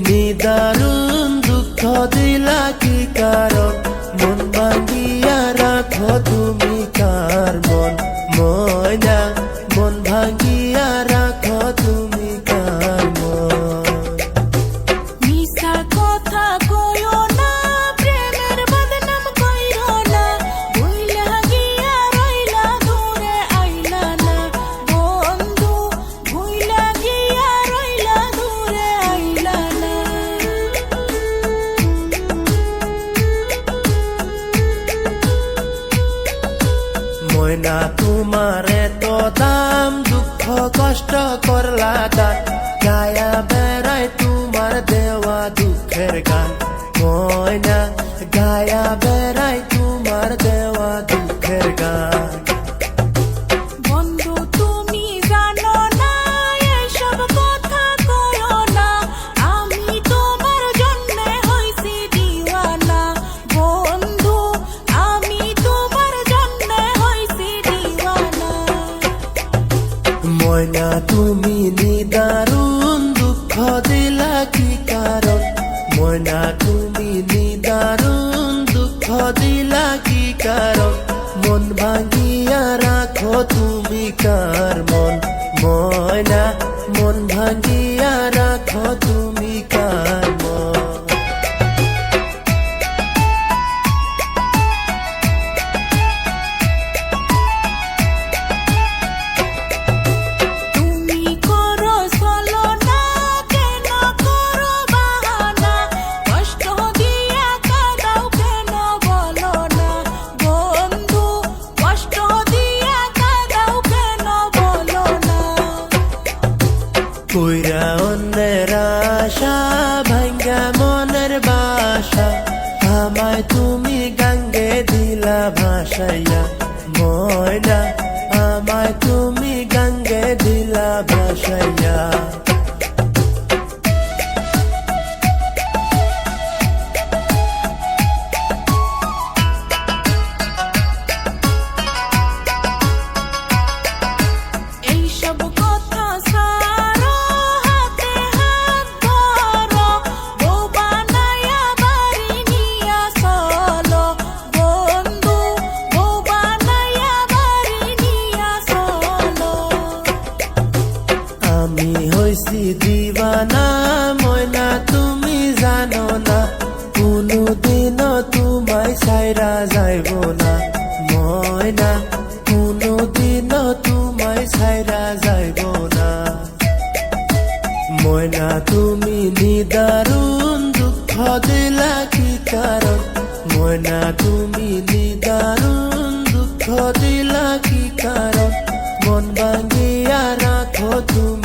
নিদারুণ দুঃখ দিলা কি কারণ মন ভাঙিয়া রাখো তুমি কার মন ময়না মন ভাঙিয়া রাখো তুমি কার মন মিছা কথা কইও না প্রেমের বদনাম কইরো না ভুইলা গিয়া রইলা দূরে আইলা না বন্ধু ভুইলা গিয়া রইলা দূরে আইলা না ময়না তোমারে তো দাম দুঃখ কষ্ট করলা দান গায়া বেড়ায় তোমার দেওয়া দুঃখের গান ময়না গায়া বেড়ায় তোমার দেওয়া দুঃখের গান বন্ধু তুমি জানো না এসব কথা কইও না আমি তোমার জন্যে হইছি দিওয়ানা বন্ধু আমি তোমার জন্যে হইছি দিওয়ানা ময়না তুমি নিদারুণ দুঃখ দিলা কি কারণ ময়না তুমি নিদারুণ দুঃখ দিলা কি কারণ মন ভাঙিয়া রাখো তুমি কার মন ময়না মন ভাঙিয়া রাখো তুমি কার মন তুমি করো ছলনা কেন করো বাহানা কষ্ট দিয়া কাঁদাও কেন বলো না বন্ধু কষ্ট দিয়া কাঁদাও কেন বলো না কইরা অন্যের আশা ভাঙ্গা মনের বাসা আমায় তুমি গাঙ্গে দিলা ভাসাইয়া ময়না আমায় তুমি গাঙ্গে দিলা ভাসাইয়া এইসব কথা ছাড়ো হাতে হাত ধরো বউ বানাইয়া বাড়ি নিয়া চলো বন্ধু বউ বানাইয়া বাড়ি নিয়া চলো আমি হইছি দিবানা ময়না তুমি জানো না কোনোদিনও তোমায় ছাইরা যাইব না ময়না কোনোদিনও তোমায় ছাইরা যাইব না ময়না তুমি নিদারুণ দুঃখ দিলা কি কারণ ময়না তুমি নিদারুণ দুঃখ দিলা কি কারণ মন ভাঙিয়া রাখো তুমি